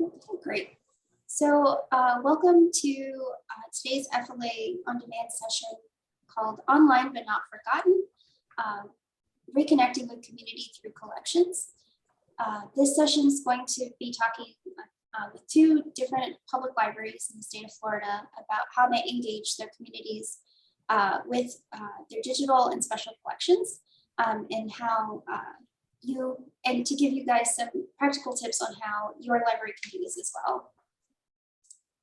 Okay, great. So welcome to today's FLA On Demand session called Online But Not Forgotten, Reconnecting with Community Through Collections. This session is going to be talking with two different public libraries in the state of Florida about how they engage their communities with their digital and special collections, and how and to give you guys some practical tips on how your library can do this as well.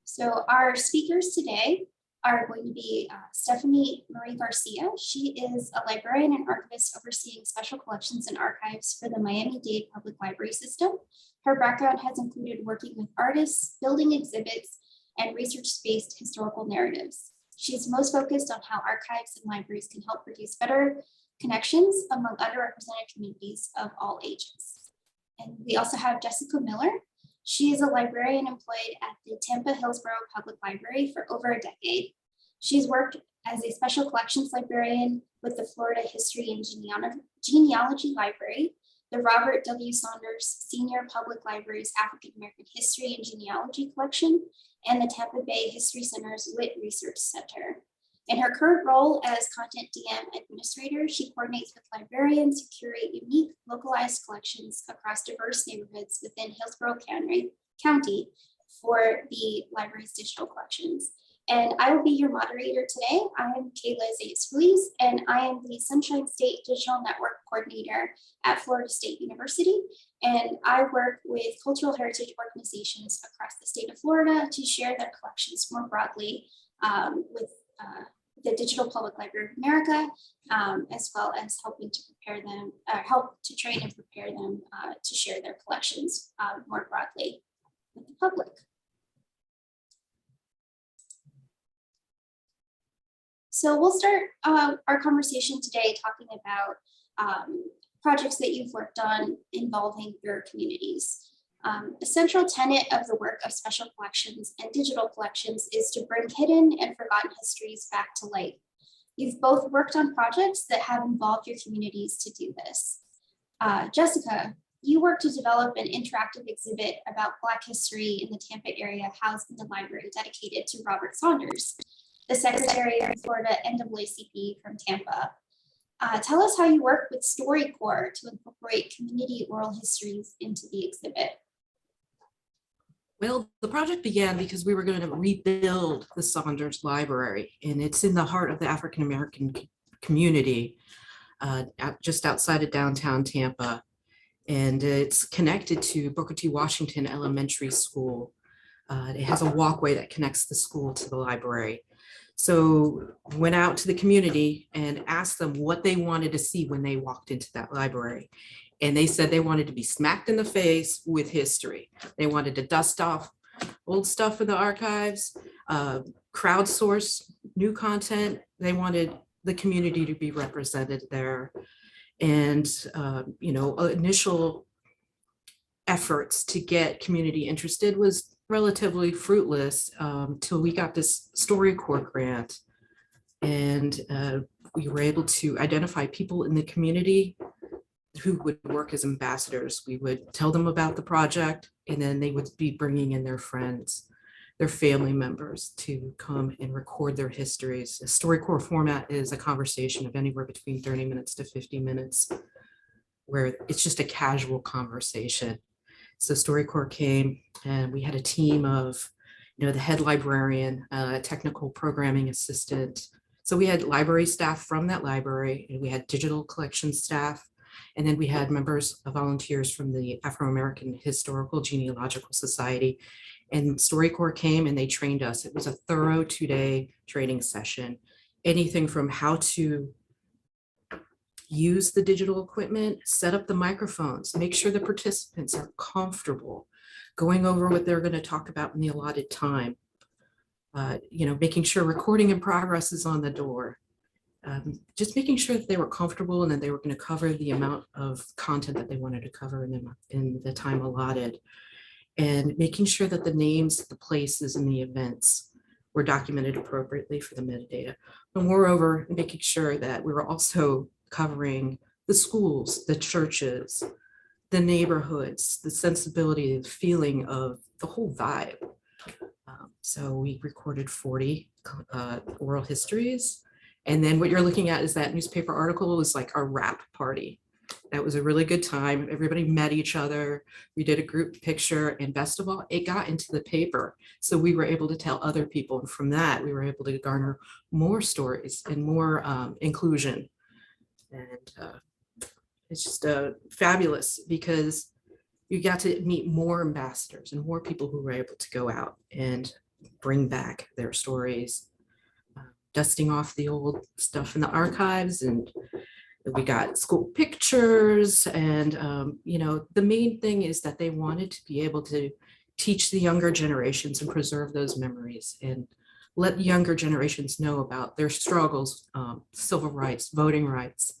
So our speakers today are going to be Stephanie Marie Garcia. She is a librarian and archivist overseeing special collections and archives for the Miami-Dade Public Library System. Her background has included working with artists, building exhibits, and research-based historical narratives. She's most focused on how archives and libraries can help produce better connections among underrepresented communities of all ages. And we also have Jessica Miller. She is a librarian employed at the Tampa Hillsborough Public Library for over a decade. She's worked as a special collections librarian with the Florida History and Genealogy Library, the Robert W. Saunders Senior Public Library's African American History and Genealogy Collection, and the Tampa Bay History Center's Witt Research Center. In her current role as Content DM Administrator, she coordinates with librarians who curate unique, localized collections across diverse neighborhoods within Hillsborough County for the library's digital collections. And I will be your moderator today. I am Kayla Zayas-Ruiz, and I am the Sunshine State Digital Network Coordinator at Florida State University. And I work with cultural heritage organizations across the state of Florida to share their collections more broadly with the Digital Public Library of America, as well as helping to prepare them, help to train and prepare them to share their collections more broadly with the public. So we'll start our conversation today talking about projects that you've worked on involving your communities. A central tenet of the work of special collections and digital collections is to bring hidden and forgotten histories back to light. You've both worked on projects that have involved your communities to do this. Jessica, you worked to develop an interactive exhibit about Black history in the Tampa area housed in the library dedicated to Robert Saunders, the Secretary of Florida NAACP from Tampa. Tell us how you work with StoryCorps to incorporate community oral histories into the exhibit. Well, the project began because we were going to rebuild the Saunders Library, and it's in the heart of the African American community, just outside of downtown Tampa. And it's connected to Booker T. Washington Elementary School. It has a walkway that connects the school to the library. So went out to the community and asked them what they wanted to see when they walked into that library. And they said they wanted to be smacked in the face with history. They wanted to dust off old stuff in the archives, crowdsource new content. They wanted the community to be represented there. And, initial efforts to get community interested was relatively fruitless till we got this StoryCorps grant. And we were able to identify people in the community who would work as ambassadors. We would tell them about the project, and then they would be bringing in their friends, their family members to come and record their histories. The StoryCorps format is a conversation of anywhere between 30 minutes to 50 minutes, where it's just a casual conversation. So StoryCorps came, and we had a team of, the head librarian, technical programming assistant. So we had library staff from that library, and we had digital collection staff. And then we had members of volunteers from the Afro-American Historical Genealogical Society. And StoryCorps came and they trained us. It was a thorough 2-day training session. Anything from how to use the digital equipment, set up the microphones, make sure the participants are comfortable, going over what they're going to talk about in the allotted time, making sure recording in progress is on the door. Just making sure that they were comfortable and that they were going to cover the amount of content that they wanted to cover in the time allotted, and making sure that the names, the places, and the events were documented appropriately for the metadata. But moreover, making sure that we were also covering the schools, the churches, the neighborhoods, the sensibility, the feeling of the whole vibe. So we recorded 40 oral histories. And then what you're looking at is that newspaper article was like our wrap party. That was a really good time. Everybody met each other. We did a group picture, and best of all, it got into the paper. So we were able to tell other people. And from that, we were able to garner more stories and more inclusion. And it's just fabulous because you got to meet more ambassadors and more people who were able to go out and bring back their stories, dusting off the old stuff in the archives. And we got school pictures. And, the main thing is that they wanted to be able to teach the younger generations and preserve those memories and let younger generations know about their struggles, civil rights, voting rights,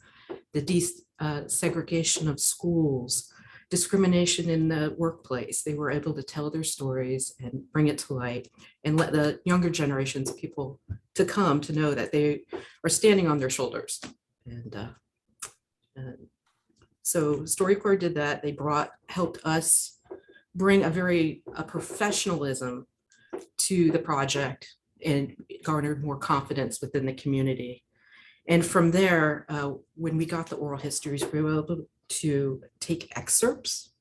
the desegregation of schools, discrimination in the workplace. They were able to tell their stories and bring it to light and let the younger generations of people to come to know that they are standing on their shoulders. And so StoryCorps did that. They helped us bring a professionalism to the project and garnered more confidence within the community. And from there, when we got the oral histories, we were able to take excerpts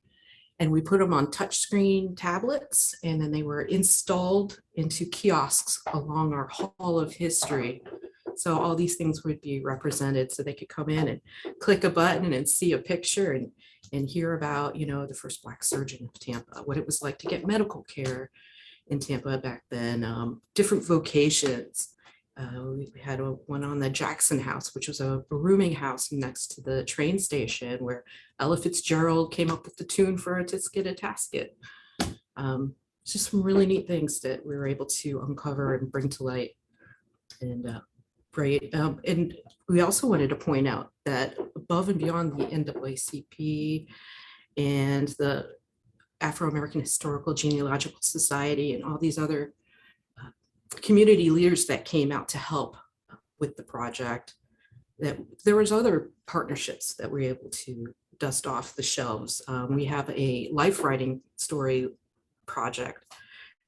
and we put them on touchscreen tablets, and then they were installed into kiosks along our hall of history. So all these things would be represented, so they could come in and click a button and see a picture and hear about, the first Black surgeon of Tampa, what it was like to get medical care in Tampa back then, different vocations. We had one on the Jackson House, which was a rooming house next to the train station where Ella Fitzgerald came up with the tune for a Tisket a Tasket. Just some really neat things that we were able to uncover and bring to light. And great. And we also wanted to point out that above and beyond the NAACP and the Afro-American Historical Genealogical Society and all these other community leaders that came out to help with the project, that there was other partnerships that we were able to dust off the shelves. We have a life writing story project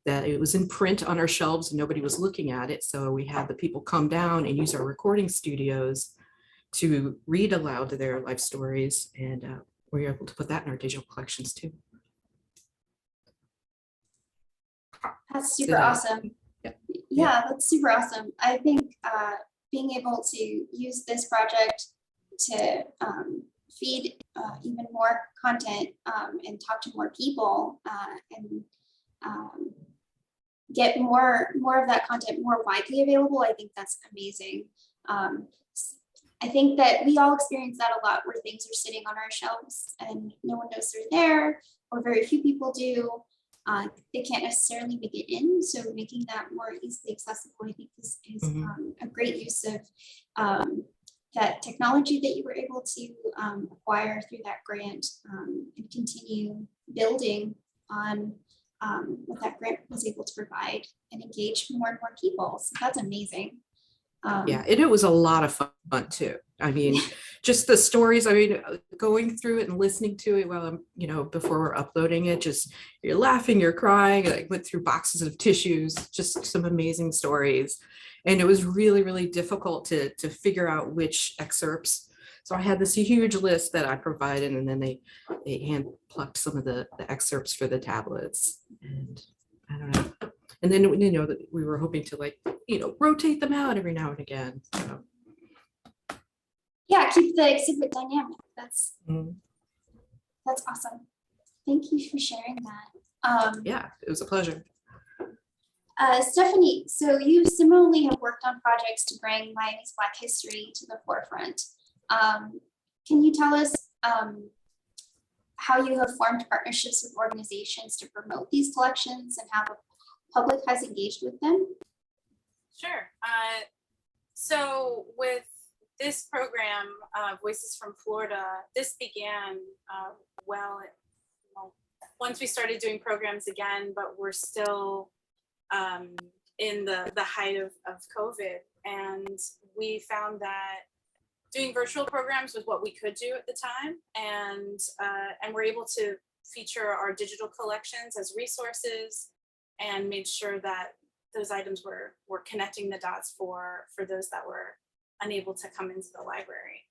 that it was in print on our shelves and nobody was looking at it. So we had the people come down and use our recording studios to read aloud to their life stories. And we were able to put that in our digital collections too. That's super awesome. Yeah, that's super awesome. I think being able to use this project to feed even more content and talk to more people and get more of that content more widely available, I think that's amazing. I think that we all experience that a lot, where things are sitting on our shelves and no one knows they're there, or very few people do. They can't necessarily make it in, so making that more easily accessible, I think, is a great use of that technology that you were able to acquire through that grant, and continue building on what that grant was able to provide and engage more and more people. So that's amazing. Yeah, and it was a lot of fun too. I mean, just the stories, going through it and listening to it while I'm, before we're uploading it, just you're laughing, you're crying. I went through boxes of tissues, just some amazing stories. And it was really, really difficult to figure out which excerpts. So I had this huge list that I provided, and then they hand plucked some of the excerpts for the tablets. And I don't know. And then, that we were hoping to rotate them out every now and again. So. Yeah, keep the exhibit dynamic. That's awesome. Thank you for sharing that. Yeah, it was a pleasure. Stephanie, so you similarly have worked on projects to bring Miami's Black history to the forefront. Can you tell us how you have formed partnerships with organizations to promote these collections and how the public has engaged with them? Sure. So with this program, Voices from Florida, this began once we started doing programs again, but we're still in the height of COVID. And we found that doing virtual programs with what we could do at the time, and we're able to feature our digital collections as resources, and made sure that those items were connecting the dots for those that were unable to come into the library.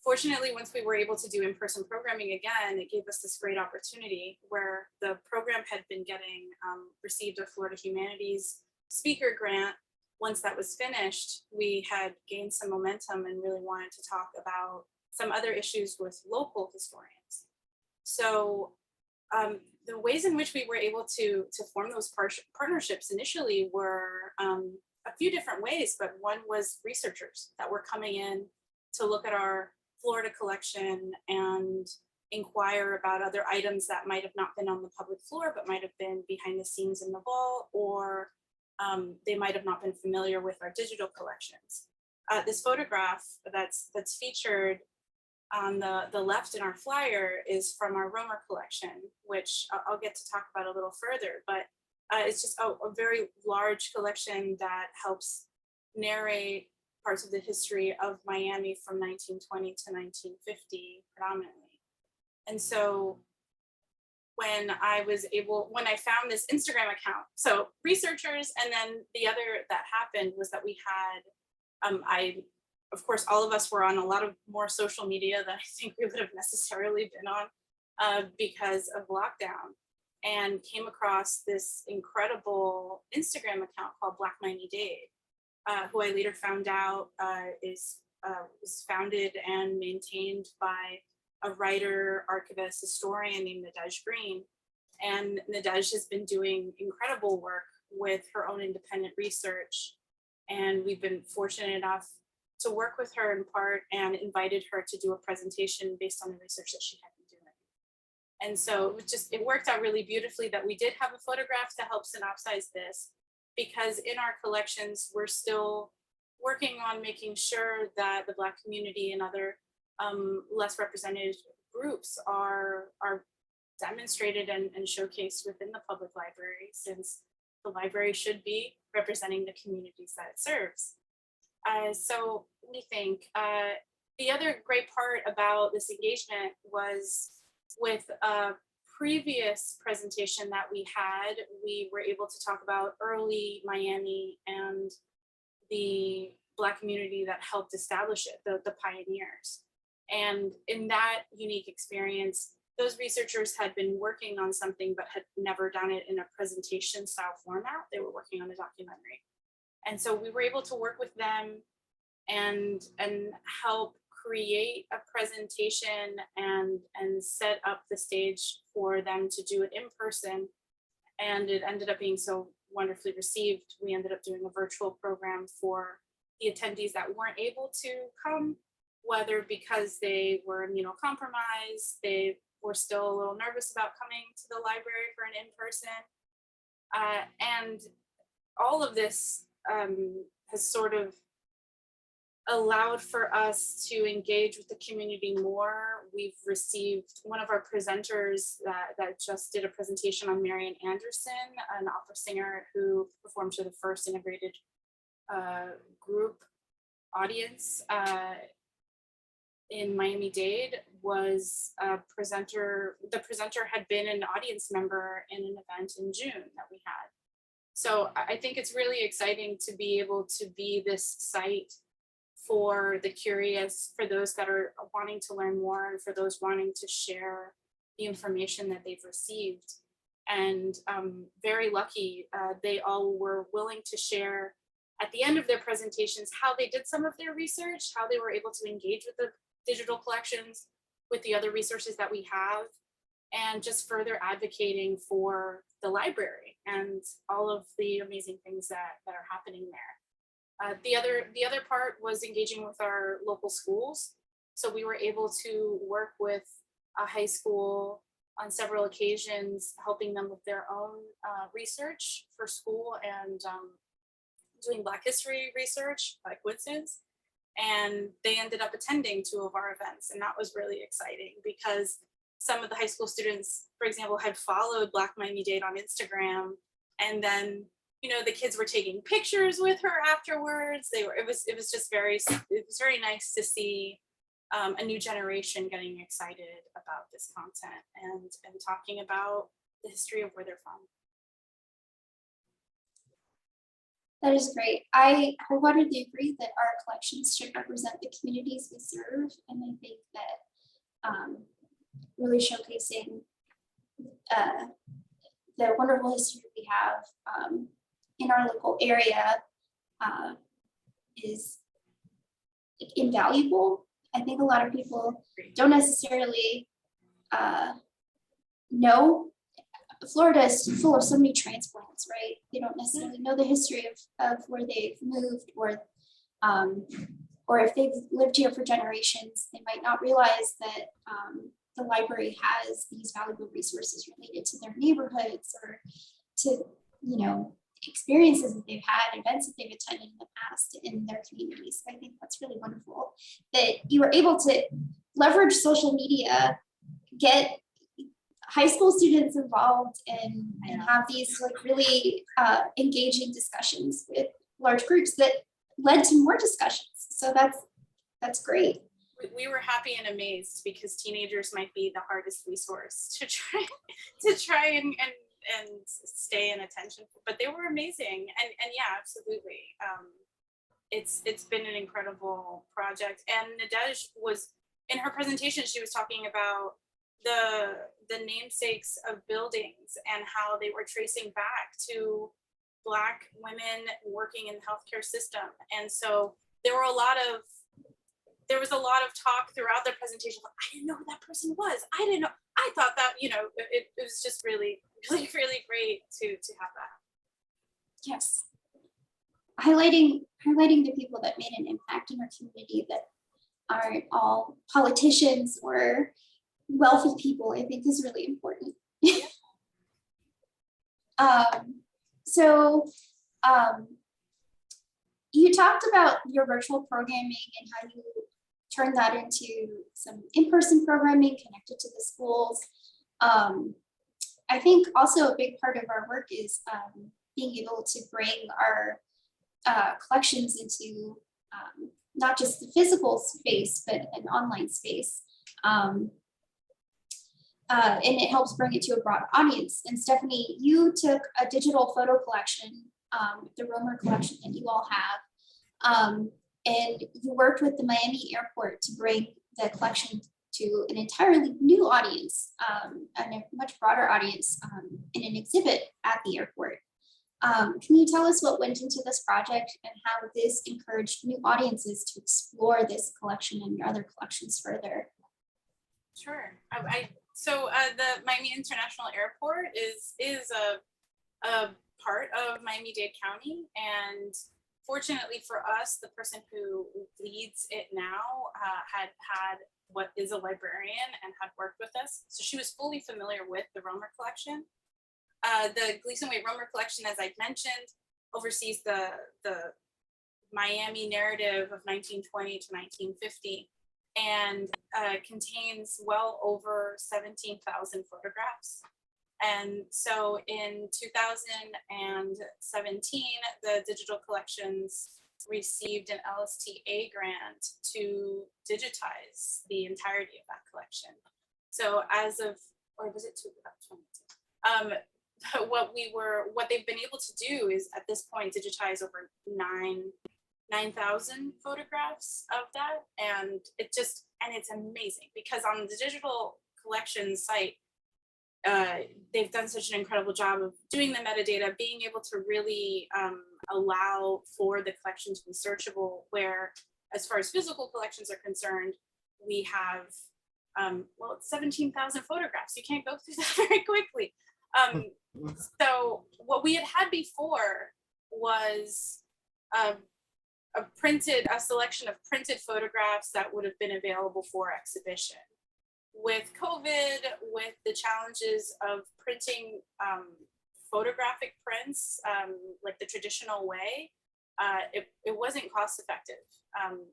Fortunately, once we were able to do in-person programming again, it gave us this great opportunity where the program had been received a Florida Humanities speaker grant. Once that was finished, we had gained some momentum and really wanted to talk about some other issues with local historians. So the ways in which we were able to form those partnerships initially were a few different ways, but one was researchers that were coming in to look at our Florida collection and inquire about other items that might have not been on the public floor, but might have been behind the scenes in the vault, or they might have not been familiar with our digital collections. This photograph that's featured on the left in our flyer is from our Romer collection, which I'll get to talk about a little further, but it's just a very large collection that helps narrate parts of the history of Miami from 1920 to 1950 predominantly. And so when I found this Instagram account, so researchers, and then the other that happened was that we had, of course, all of us were on a lot of more social media than I think we would have necessarily been on because of lockdown, and came across this incredible Instagram account called Black Miami-Dade, who I later found out is founded and maintained by a writer, archivist, historian named Nadege Green. And Nadege has been doing incredible work with her own independent research. And we've been fortunate enough to work with her in part and invited her to do a presentation based on the research that she had been doing. And so it worked out really beautifully that we did have a photograph to help synopsize this, because in our collections, we're still working on making sure that the Black community and other less represented groups are demonstrated and showcased within the public library, since the library should be representing the communities that it serves. So we think the other great part about this engagement was with a previous presentation that we had, we were able to talk about early Miami and the Black community that helped establish it, the pioneers. And in that unique experience, those researchers had been working on something but had never done it in a presentation style format. They were working on a documentary. And so we were able to work with them and help create a presentation and set up the stage for them to do it in person. And it ended up being so wonderfully received. We ended up doing a virtual program for the attendees that weren't able to come, whether because they were immunocompromised, they were still a little nervous about coming to the library for an in-person. And all of this has sort of allowed for us to engage with the community more. We've received one of our presenters that just did a presentation on Marian Anderson, an opera singer who performed to the first integrated group audience in Miami-Dade, was a presenter. The presenter had been an audience member in an event in June that we had. So I think it's really exciting to be able to be this site for the curious, for those that are wanting to learn more, and for those wanting to share the information that they've received. And very lucky, they all were willing to share at the end of their presentations how they did some of their research, how they were able to engage with the digital collections, with the other resources that we have, and just further advocating for the library and all of the amazing things that are happening there. The other part was engaging with our local schools. So we were able to work with a high school on several occasions, helping them with their own research for school and doing Black history research by coincidence. And they ended up attending 2 of our events. And that was really exciting because some of the high school students, for example, had followed Black Miami-Dade on Instagram and then you know, the kids were taking pictures with her afterwards. It was very nice to see a new generation getting excited about this content and talking about the history of where they're from. That is great. I wholeheartedly agree that our collections should represent the communities we serve. And I think that really showcasing the wonderful history we have in our local area is invaluable. I think a lot of people don't necessarily know. Florida is full of so many transplants, right? They don't necessarily know the history of where they've moved, or if they've lived here for generations, they might not realize that the library has these valuable resources related to their neighborhoods or to, you know, experiences that they've had, events that they've attended in the past in their communities. I think that's really wonderful that you were able to leverage social media, get high school students involved and have these like really engaging discussions with large groups that led to more discussions. So that's great. We were happy and amazed because teenagers might be the hardest resource to try and stay in attention, but they were amazing. And yeah, absolutely. It's been an incredible project. And Nadej was, in her presentation, she was talking about the namesakes of buildings and how they were tracing back to Black women working in the healthcare system. And so there was a lot of talk throughout the presentation. I didn't know who that person was. I didn't know. I thought that, you know, it was just really, really, really great to have that. Yes. Highlighting the people that made an impact in our community that aren't all politicians or wealthy people, I think is really important. You talked about your virtual programming and how you turned that into some in-person programming connected to the schools. I think also a big part of our work is being able to bring our collections into not just the physical space, but an online space. And it helps bring it to a broad audience. And Stephanie, you took a digital photo collection, the Romer collection that you all have, and you worked with the Miami airport to bring the collection to an entirely new audience, and a much broader audience in an exhibit at the airport. Can you tell us what went into this project and how this encouraged new audiences to explore this collection and your other collections further? Sure. So the Miami International Airport is a part of Miami-Dade County, and fortunately for us, the person who leads it now had what is a librarian and had worked with us, so she was fully familiar with the Romer collection. The Gleason Waite Romer collection, as I mentioned, oversees the Miami narrative of 1920 to 1950. And contains well over 17,000 photographs. And so in 2017, the digital collections received an LSTA grant to digitize the entirety of that collection. So as of, or was it 2022? What they've been able to do is at this point digitize over 9,000 photographs of that, and it's amazing because on the digital collection site, they've done such an incredible job of doing the metadata, being able to really allow for the collection to be searchable, where as far as physical collections are concerned, we have it's 17,000 photographs. You can't go through that very quickly. So what we had before was a selection of printed photographs that would have been available for exhibition. With COVID, with the challenges of printing photographic prints like the traditional way, it wasn't cost effective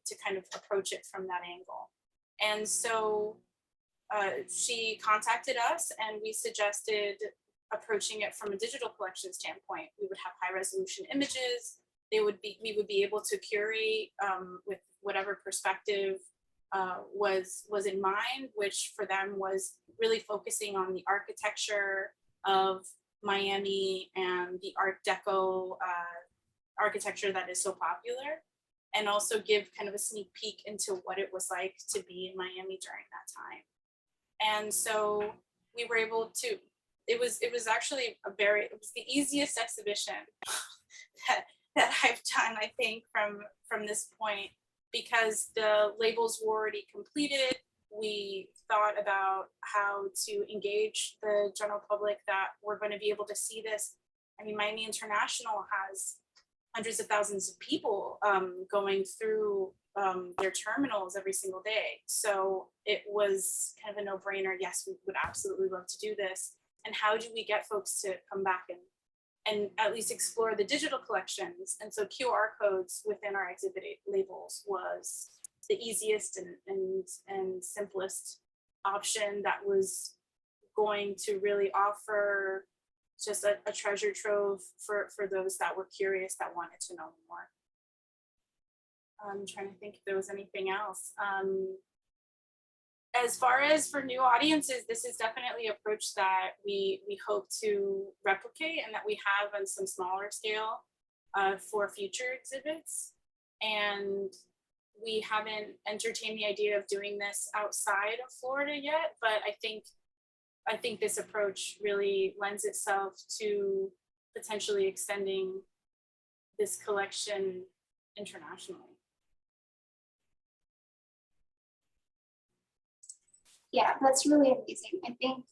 to kind of approach it from that angle. And so she contacted us and we suggested approaching it from a digital collection standpoint. We would have high resolution images. We would be able to curate with whatever perspective was in mind, which for them was really focusing on the architecture of Miami and the Art Deco architecture that is so popular, and also give kind of a sneak peek into what it was like to be in Miami during that time. And so we were able to, it was actually it was the easiest exhibition that I've done, I think, from this point, because the labels were already completed. We thought about how to engage the general public that we're going to be able to see this. I mean, Miami International has hundreds of thousands of people going through their terminals every single day. So it was kind of a no-brainer. Yes, we would absolutely love to do this. And how do we get folks to come back and at least explore the digital collections? And so QR codes within our exhibit labels was the easiest and simplest option that was going to really offer just a treasure trove for those that were curious, that wanted to know more. I'm trying to think if there was anything else. As far as for new audiences, this is definitely an approach that we hope to replicate and that we have on some smaller scale for future exhibits. And we haven't entertained the idea of doing this outside of Florida yet, but I think this approach really lends itself to potentially extending this collection internationally. Yeah, that's really amazing. I think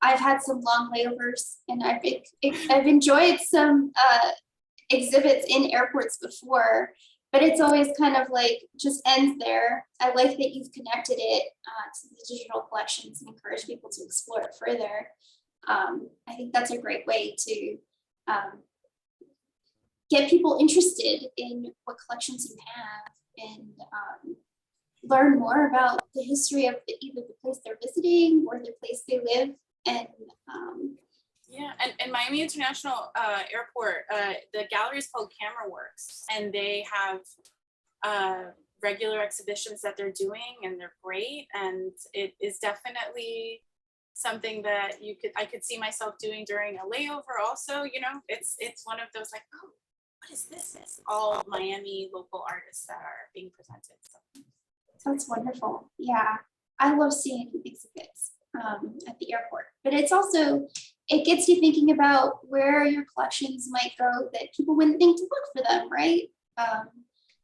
I've had some long layovers, and I've enjoyed some exhibits in airports before, but it's always kind of like just ends there. I like that you've connected it to the digital collections and encourage people to explore it further. I think that's a great way to get people interested in what collections you have, and learn more about the history of either the place they're visiting or the place they live. And yeah, and Miami International Airport, the gallery is called Camera Works, and they have regular exhibitions that they're doing, and they're great. And it is definitely something that I could see myself doing during a layover. Also, you know, it's one of those like, oh, what is this? It's all Miami local artists that are being presented. So. That's wonderful. Yeah, I love seeing exhibits at the airport, but it's also, it gets you thinking about where your collections might go that people wouldn't think to look for them, right?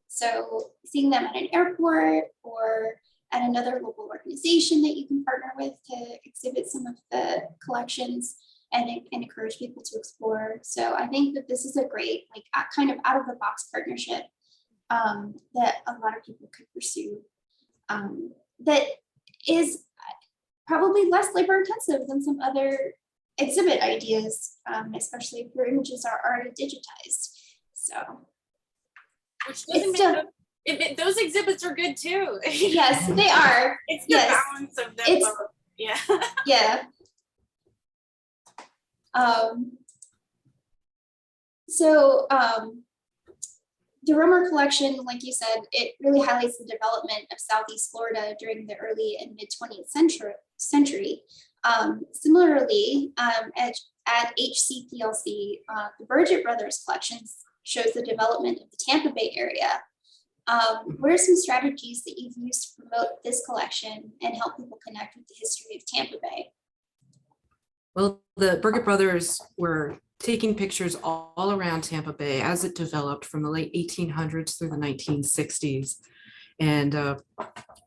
So seeing them at an airport or at another local organization that you can partner with to exhibit some of the collections and encourage people to explore. So I think that this is a great, like, kind of out of the box partnership that a lot of people could pursue. That is probably less labor intensive than some other exhibit ideas, especially if your images are already digitized. So, which doesn't make those exhibits are good too. Yes, they are. It's the balance of them both. Yeah. Yeah. So the Romer collection, like you said, it really highlights the development of Southeast Florida during the early and mid 20th century. Similarly, at HCPLC, the Burgett Brothers collections shows the development of the Tampa Bay area. What are some strategies that you've used to promote this collection and help people connect with the history of Tampa Bay? Well, the Burgett Brothers were taking pictures all around Tampa Bay as it developed from the late 1800s through the 1960s, and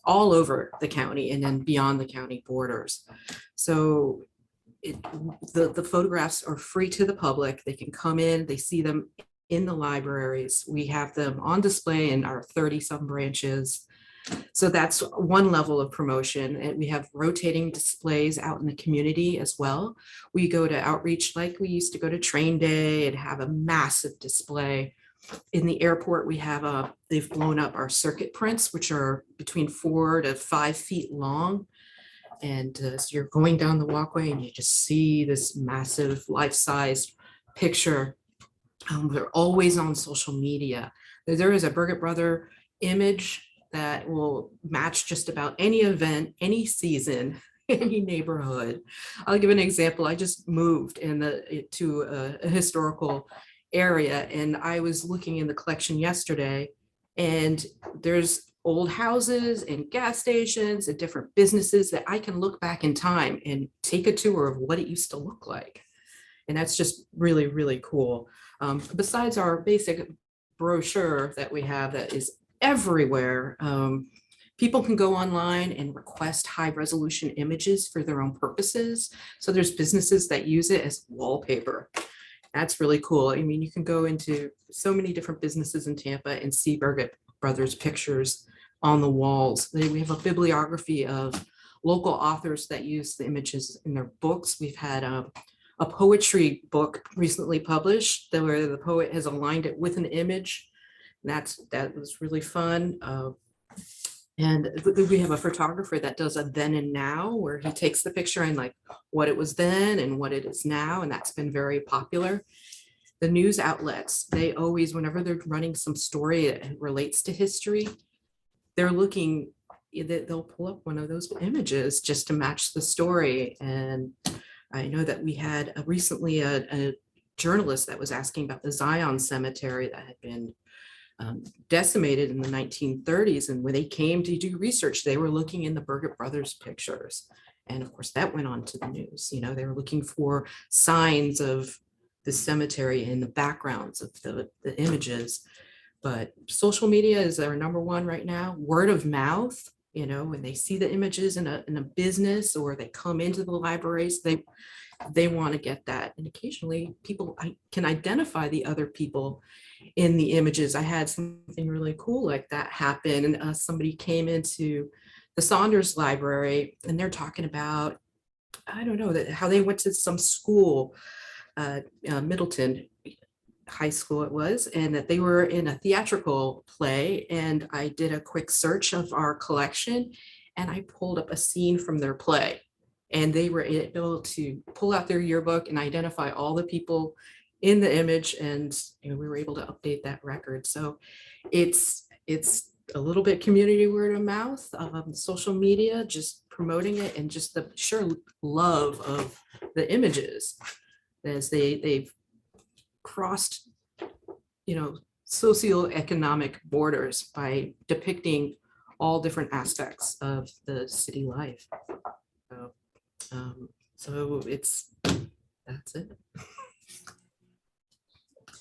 all over the county and then beyond the county borders. So the photographs are free to the public. They can come in, they see them in the libraries. We have them on display in our 30-some branches. So that's one level of promotion. And we have rotating displays out in the community as well. We go to outreach like we used to go to Train Day and have a massive display. In the airport, we have they've blown up our circuit prints, which are between 4 to 5 feet long. And so you're going down the walkway and you just see this massive life-size picture. They're always on social media. There is a Birgit Brother image that will match just about any event, any season, any neighborhood. I'll give an example. I just moved to a historical area, and I was looking in the collection yesterday, and there's old houses and gas stations and different businesses that I can look back in time and take a tour of what it used to look like. And that's just really, really cool. Besides our basic brochure that we have that is everywhere, people can go online and request high resolution images for their own purposes. So there's businesses that use it as wallpaper. That's really cool. I mean, you can go into so many different businesses in Tampa and see Birgit Brothers pictures on the walls. We have a bibliography of local authors that use the images in their books. We've had a poetry book recently published where the poet has aligned it with an image. That was really fun. And we have a photographer that does a then and now, where he takes the picture and like what it was then and what it is now. And that's been very popular. The news outlets, they always, whenever they're running some story that relates to history, they're looking, they'll pull up one of those images just to match the story. And I know that we had recently a journalist that was asking about the Zion Cemetery that had been decimated in the 1930s. And when they came to do research, they were looking in the Birgit Brothers pictures. And of course, that went on to the news. You know, they were looking for signs of the cemetery in the backgrounds of the images. But social media is our number one right now. Word of mouth, you know, when they see the images in a business or they come into the libraries, they want to get that. And occasionally people can identify the other people in the images. I had something really cool like that happen. And somebody came into the Saunders Library and they're talking about, I don't know, how they went to some school, Middleton High School it was, and that they were in a theatrical play. And I did a quick search of our collection and I pulled up a scene from their play. And they were able to pull out their yearbook and identify all the people in the image, and we were able to update that record. So it's a little bit community word of mouth, social media, just promoting it, and just the sheer love of the images as they've crossed, socioeconomic borders by depicting all different aspects of the city life. So that's it.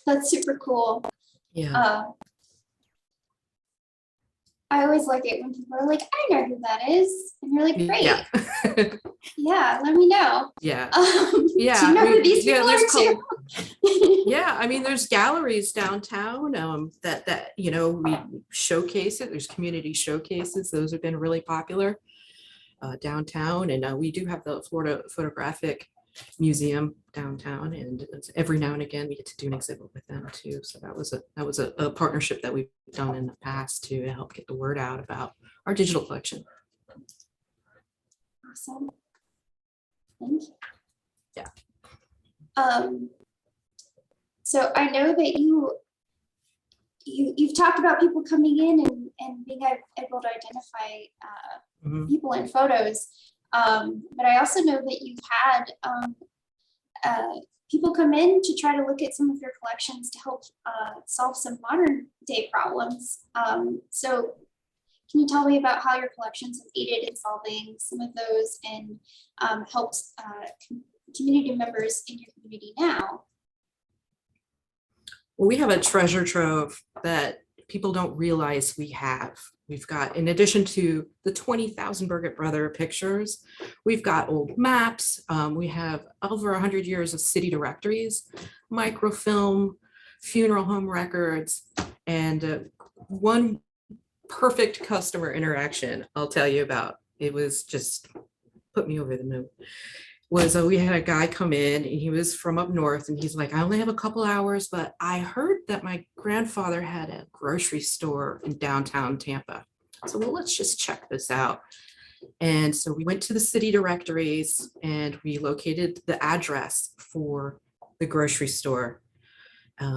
That's super cool. Yeah. I always like it when people are like, I know who that is. And you're like, great. Yeah. Yeah, let me know. Yeah. Yeah. Do you know who these people are too? Yeah, I mean, there's galleries downtown that we showcase it. There's community showcases. Those have been really popular downtown. And we do have the Florida Photographic Museum downtown, and every now and again we get to do an exhibit with them too. So that was a partnership that we've done in the past to help get the word out about our digital collection. Awesome. Thank you. Yeah. So I know that you've talked about people coming in and being able to identify people in photos. But I also know that you've had people come in to try to look at some of your collections to help solve some modern day problems. So can you tell me about how your collections have aided in solving some of those and helped community members in your community now? Well, we have a treasure trove that people don't realize we have. We've got, in addition to the 20,000 Birgit Brother pictures, we've got old maps. We have over 100 years of city directories, microfilm, funeral home records, and one perfect customer interaction I'll tell you about. It was just put me over the moon. Was we had a guy come in and he was from up north, and he's like, I only have a couple hours, but I heard that my grandfather had a grocery store in downtown Tampa. So, well, let's just check this out. And so we went to the city directories and we located the address for the grocery store.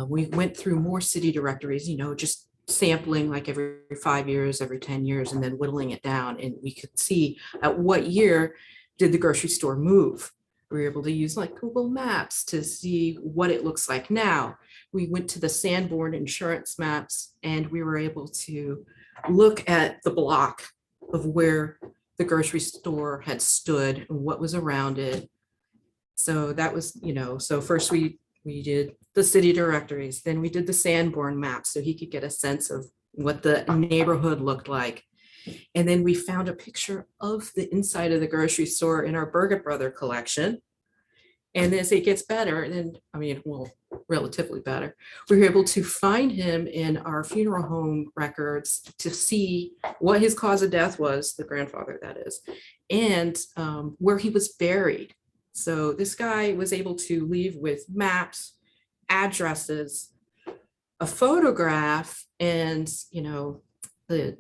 We went through more city directories, just sampling like every 5 years, every 10 years, and then whittling it down. And we could see at what year did the grocery store move. We were able to use like Google Maps to see what it looks like now. We went to the Sanborn insurance maps and we were able to look at the block of where the grocery store had stood and what was around it. So that was, so first we did the city directories, then we did the Sanborn map so he could get a sense of what the neighborhood looked like. And then we found a picture of the inside of the grocery store in our Burger Brother collection. And as it gets better, relatively better, we were able to find him in our funeral home records to see what his cause of death was, the grandfather that is, and where he was buried. So this guy was able to leave with maps, addresses, a photograph, and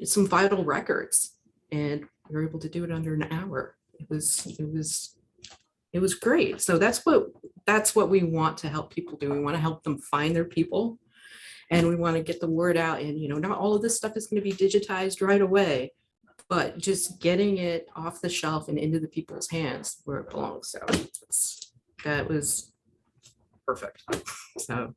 some vital records. And we were able to do it under an hour. It was great. So that's what we want to help people do. We want to help them find their people, and we want to get the word out. And not all of this stuff is going to be digitized right away, but just getting it off the shelf and into the people's hands where it belongs. So that was perfect. So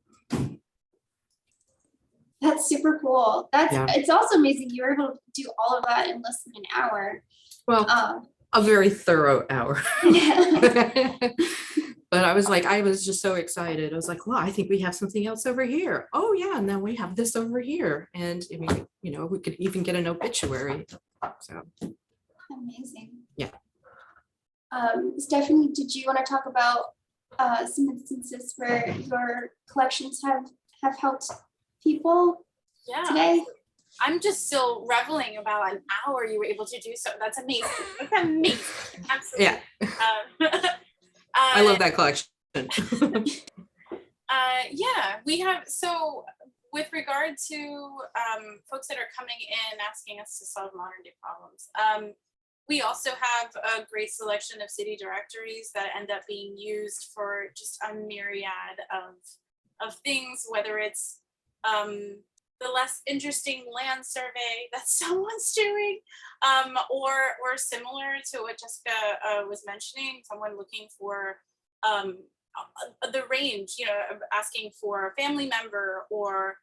That's super cool. It's also amazing you were able to do all of that in less than an hour. Well, a very thorough hour. Yeah. But I was just so excited. I was like, well, I think we have something else over here. Oh yeah, and then we have this over here. And we could even get an obituary. So Amazing. Yeah. Stephanie, did you want to talk about some instances where your collections have helped people today? I'm just still reveling about an hour you were able to do so. That's amazing. That's amazing. Absolutely. Yeah. I love that collection. Yeah, we have, so with regard to folks that are coming in asking us to solve modern day problems, we also have a great selection of city directories that end up being used for just a myriad of things, whether it's the less interesting land survey that someone's doing, or similar to what Jessica was mentioning, someone looking for the range, asking for a family member, or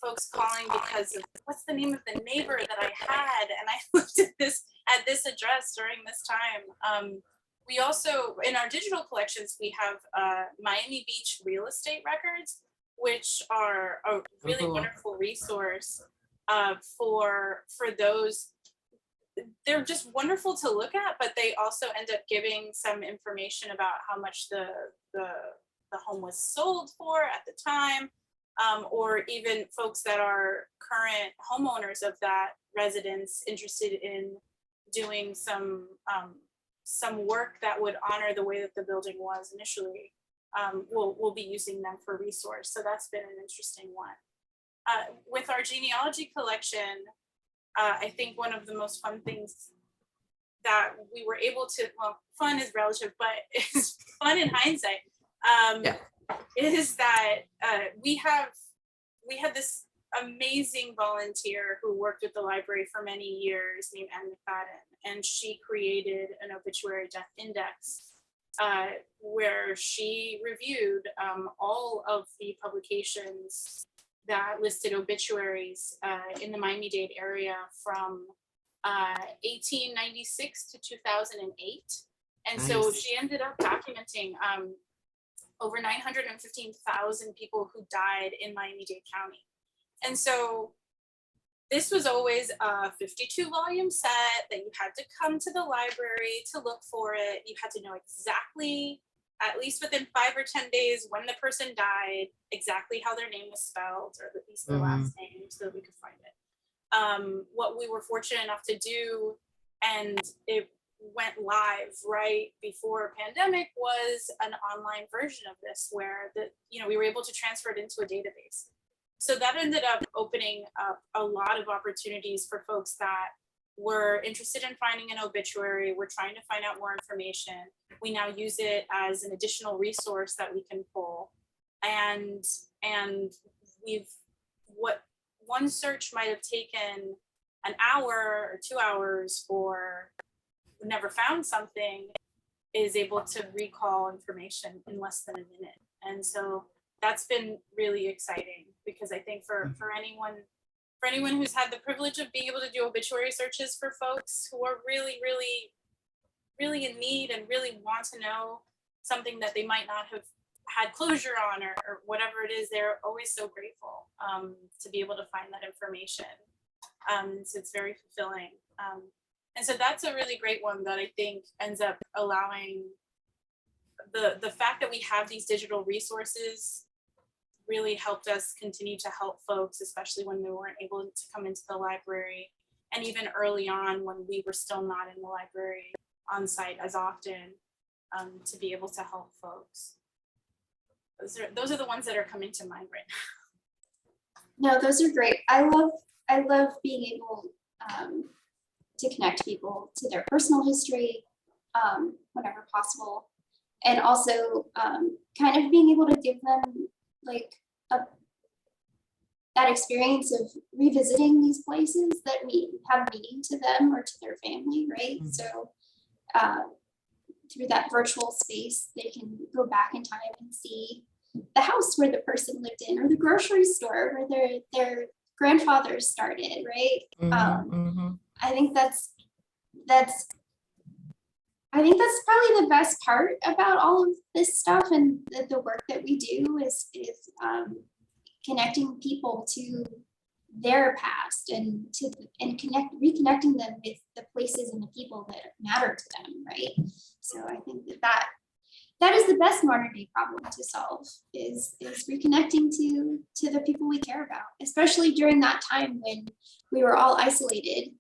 folks calling because of what's the name of the neighbor that I had, and I looked at this address during this time. We also, in our digital collections, we have Miami Beach real estate records, which are a really wonderful resource for those. They're just wonderful to look at, but they also end up giving some information about how much the home was sold for at the time, or even folks that are current homeowners of that residence interested in doing some work that would honor the way that the building was initially. We'll be using them for resource. So that's been an interesting one. With our genealogy collection, I think one of the most fun things that we were able to, well, fun is relative, but it's fun in hindsight, is that we had this amazing volunteer who worked at the library for many years named Anne McFadden, and she created an obituary death index where she reviewed all of the publications that listed obituaries in the Miami-Dade area from 1896 to 2008. And Nice. So she ended up documenting over 915,000 people who died in Miami-Dade County. And so this was always a 52 volume set that you had to come to the library to look for it. You had to know exactly, at least within 5 or 10 days, when the person died, exactly how their name was spelled, or at least their last name, so that we could find it. What we were fortunate enough to do, and it went live right before pandemic, was an online version of this where we were able to transfer it into a database. So that ended up opening up a lot of opportunities for folks that we're interested in finding an obituary, we're trying to find out more information. We now use it as an additional resource that we can pull. And what one search might have taken an hour or 2 hours or never found something is able to recall information in less than a minute. And so that's been really exciting, because I think for anyone who's had the privilege of being able to do obituary searches for folks who are really, really, really in need and really want to know something that they might not have had closure on, or whatever it is, they're always so grateful to be able to find that information. So it's very fulfilling. And so that's a really great one that I think ends up allowing the fact that we have these digital resources really helped us continue to help folks, especially when they weren't able to come into the library. And even early on when we were still not in the library on site as often, to be able to help folks. Those are the ones that are coming to mind right now. No, those are great. I love being able to connect people to their personal history whenever possible. And also kind of being able to give them like that experience of revisiting these places that have meaning to them or to their family, right? Mm-hmm. So through that virtual space, they can go back in time and see the house where the person lived in, or the grocery store where their grandfathers started, right? Mm-hmm. I think that's probably the best part about all of this stuff, and the work that we do is connecting people to their past and reconnecting them with the places and the people that matter to them, right? So I think that is the best modern day problem to solve, is reconnecting to the people we care about, especially during that time when we were all isolated.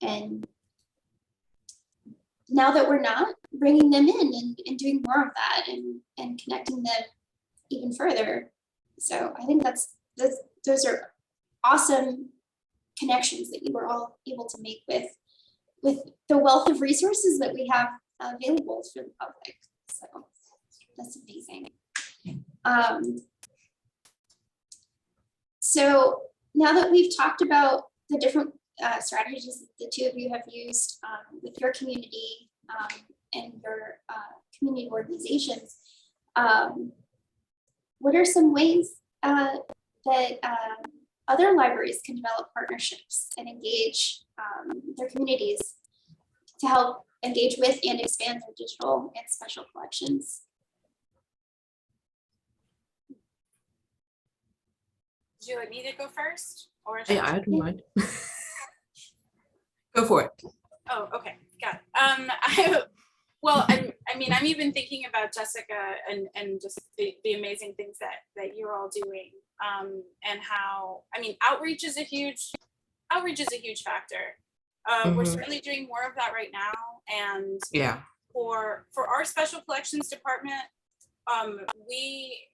And now that we're not, bringing them in and doing more of that and connecting them even further. So I think those are awesome connections that you were all able to make with the wealth of resources that we have available for the public. So that's amazing. So now that we've talked about the different strategies that the two of you have used with your community and your community organizations, what are some ways that other libraries can develop partnerships and engage their communities to help engage with and expand their digital and special collections? Would you like me to go first? Or yeah, I don't mind. Go for it. Oh, okay, got it. I'm even thinking about Jessica and just the amazing things that you're all doing, and how, outreach is a huge factor. We're certainly doing more of that right now, and yeah, for our special collections department, we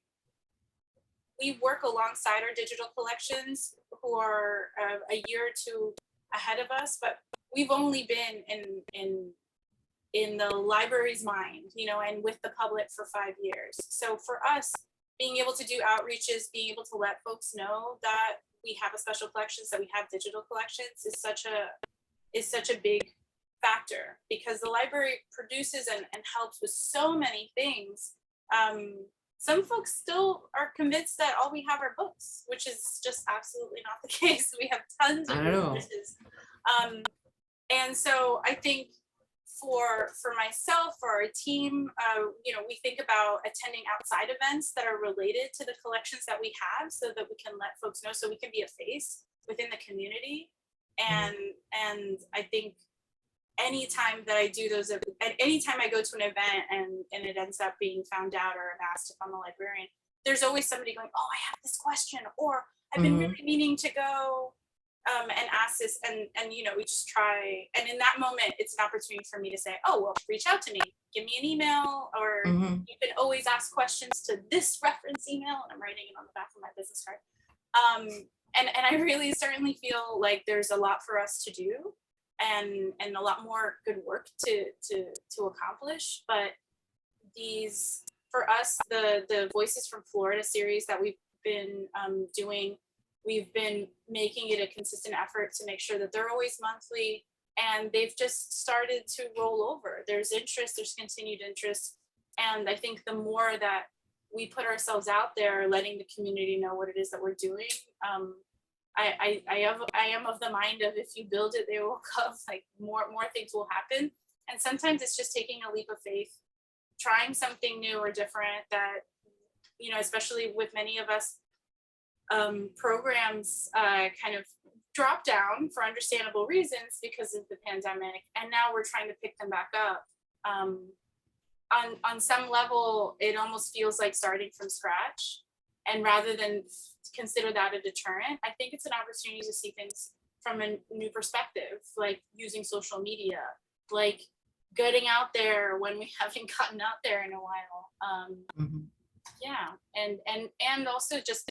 work alongside our digital collections, who are a year or two ahead of us, but we've only been in the library's mind, and with the public for 5 years. So for us, being able to do outreaches, being able to let folks know that we have a special collections, that we have digital collections, is such a big factor, because the library produces and helps with so many things. Some folks still are convinced that all we have are books, which is just absolutely not the case. We have tons of resources. And so I think for myself, for our team, we think about attending outside events that are related to the collections that we have, so that we can let folks know, so we can be a face within the community. And I think anytime that I do those, anytime I go to an event and it ends up being found out, or I'm asked if I'm a librarian, there's always somebody going, oh, I have this question, or I've been really meaning to go and ask this, and we just try. And in that moment, it's an opportunity for me to say, oh, well, reach out to me, give me an email, or you can always ask questions to this reference email, and I'm writing it on the back of my business card. and I really certainly feel like there's a lot for us to do, and a lot more good work to accomplish. But these, for us, the Voices from Florida series that we've been doing, we've been making it a consistent effort to make sure that they're always monthly, and they've just started to roll over. There's interest, there's continued interest, and I think the more that we put ourselves out there, letting the community know what it is that we're doing. I am of the mind of, if you build it, they will come. Like more things will happen, and sometimes it's just taking a leap of faith, trying something new or different. That, you know, especially with many of us, programs kind of dropped down for understandable reasons because of the pandemic, and now we're trying to pick them back up. On some level, it almost feels like starting from scratch. And rather than consider that a deterrent, I think it's an opportunity to see things from a new perspective, like using social media, like getting out there when we haven't gotten out there in a while. Yeah, and also just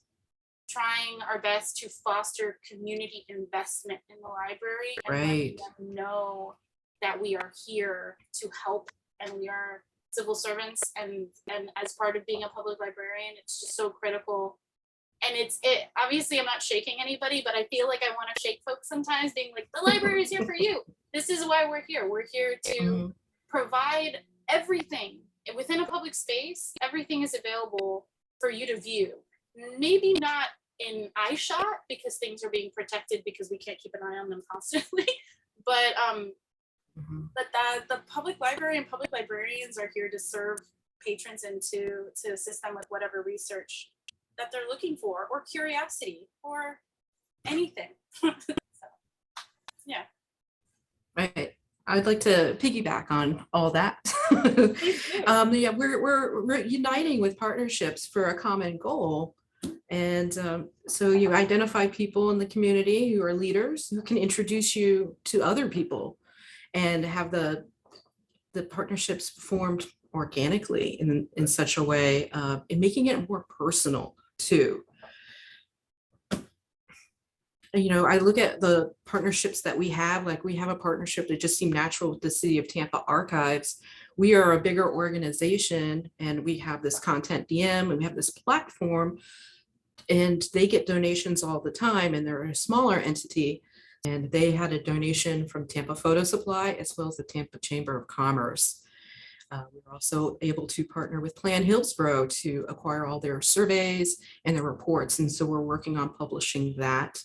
trying our best to foster community investment in the library, and letting them know that we are here to help, and we are civil servants, and as part of being a public librarian, it's just so critical. And it obviously, I'm not shaking anybody, but I feel like I want to shake folks sometimes, being like, the library is here for you. This is why we're here. We're here to provide everything within a public space. Everything is available for you to view. Maybe not in eye shot, because things are being protected, because we can't keep an eye on them constantly. But the public library and public librarians are here to serve patrons and to assist them with whatever research that they're looking for, or curiosity, or anything. So, yeah. Right. I'd like to piggyback on all that. Yeah, we're uniting with partnerships for a common goal. And so you identify people in the community who are leaders, who can introduce you to other people, and have the partnerships formed organically in such a way, in making it more personal too. You know, I look at the partnerships that we have, like we have a partnership that just seemed natural with the City of Tampa Archives. We are a bigger organization, and we have this content DM, and we have this platform, and they get donations all the time, and they're a smaller entity. And they had a donation from Tampa Photo Supply, as well as the Tampa Chamber of Commerce. We were also able to partner with Plan Hillsborough to acquire all their surveys and their reports. And so we're working on publishing that.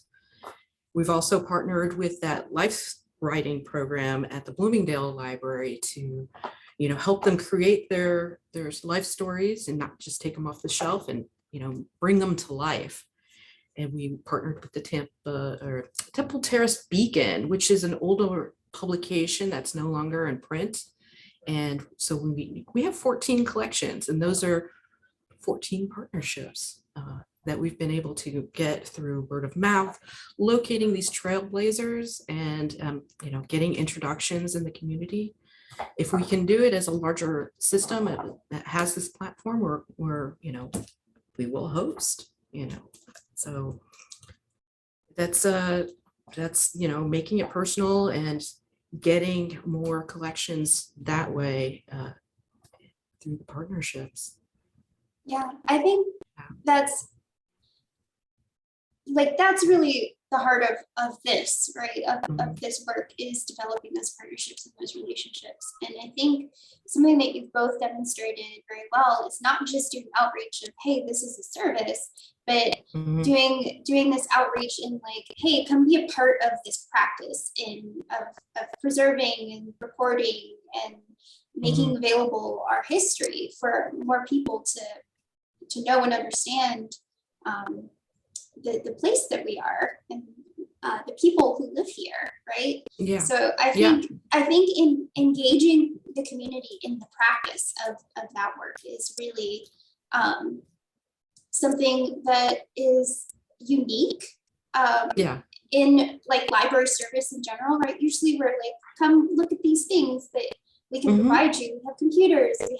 We've also partnered with that life writing program at the Bloomingdale Library to, you know, help them create their life stories, and not just take them off the shelf, and, you know, bring them to life. And we partnered with the Temple Terrace Beacon, which is an older publication that's no longer in print. And so we have 14 collections, and those are 14 partnerships that we've been able to get through word of mouth, locating these trailblazers, and you know, getting introductions in the community. If we can do it as a larger system that has this platform, we're you know, we will host, you know. So that's you know, making it personal and getting more collections that way through the partnerships. Yeah, I think that's really the heart of this, right? Of this work, is developing those partnerships and those relationships. And I think something that you've both demonstrated very well is not just doing outreach of, hey, this is a service, but doing this outreach in like, hey, come be a part of this practice of preserving and recording and making available our history for more people to know and understand the place that we are, and the people who live here, right? Yeah. So I think in engaging the community in the practice of that work is really something that is unique in like library service in general, right? Usually we're like, come look at these things that we can provide you. We have computers, we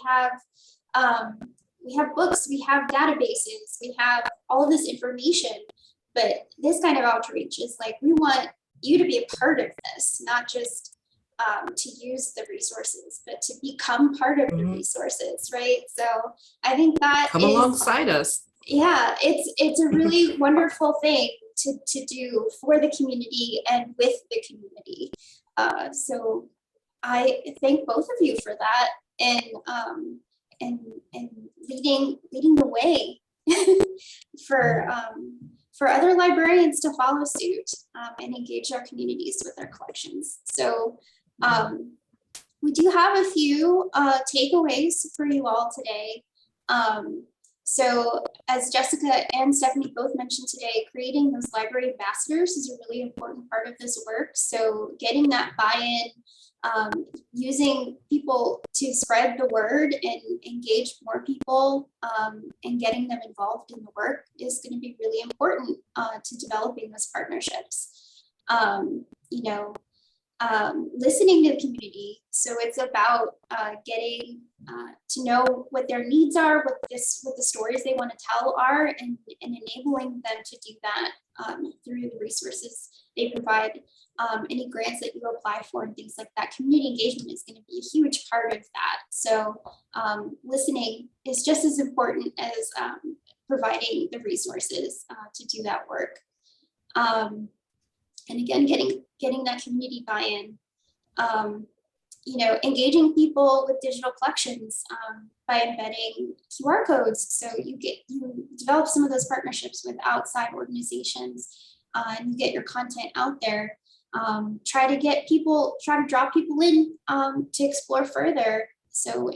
have books, we have databases, we have all of this information, But this kind of outreach is like, we want you to be a part of this, not just to use the resources, but to become part of the resources, right? So I think that Come alongside us. Yeah, it's a really wonderful thing to do for the community and with the community. So I thank both of you for that and leading the way for other librarians to follow suit and engage our communities with our collections. So we do have a few takeaways for you all today. So as Jessica and Stephanie both mentioned today, creating those library ambassadors is a really important part of this work. So getting that buy-in, using people to spread the word and engage more people and getting them involved in the work is going to be really important to developing those partnerships. Listening to the community. So it's about getting to know what their needs are, what the stories they want to tell are, and enabling them to do that through the resources they provide, any grants that you apply for and things like that. Community engagement is going to be a huge part of that. So listening is just as important as providing the resources to do that work. And again, getting that community buy-in, engaging people with digital collections by embedding QR codes. So you develop some of those partnerships with outside organizations and you get your content out there. Try to draw people in to explore further. So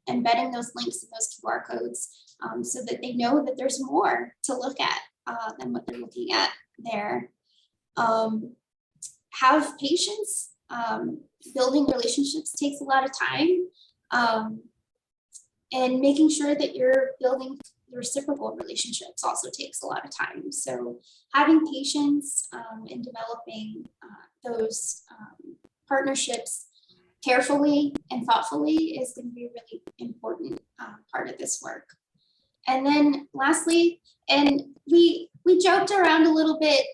embedding those links and those QR codes so that they know that there's more to look at than what they're looking at there. Have patience. Building relationships takes a lot of time, and making sure that you're building reciprocal relationships also takes a lot of time. So having patience and developing those partnerships carefully and thoughtfully is going to be a really important part of this work. And then lastly, and we joked around a little bit,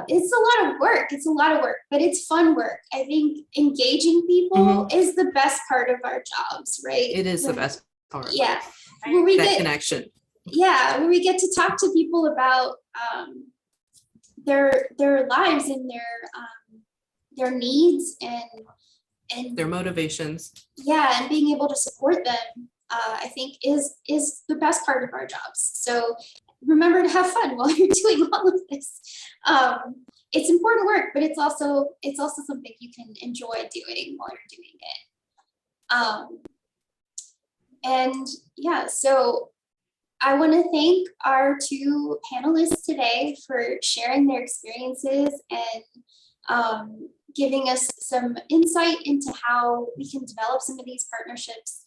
it's a lot of work. It's a lot of work, but it's fun work. I think engaging people is the best part of our jobs, right? It is the best part. Yeah. Connection. Yeah, where we get to talk to people about their lives and their needs and their motivations. Yeah, and being able to support them, I think is the best part of our jobs. So remember to have fun while you're doing all of this. It's important work, but it's also something you can enjoy doing while you're doing it. And yeah, so I want to thank our two panelists today for sharing their experiences and giving us some insight into how we can develop some of these partnerships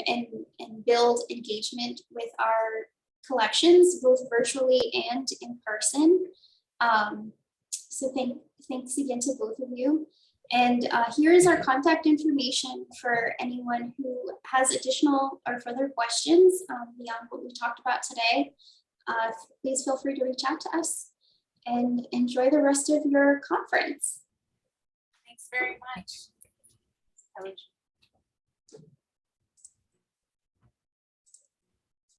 and build engagement with our collections, both virtually and in person. So thanks again to both of you. And here is our contact information for anyone who has additional or further questions beyond what we talked about today. Please feel free to reach out to us and enjoy the rest of your conference. Thanks very much.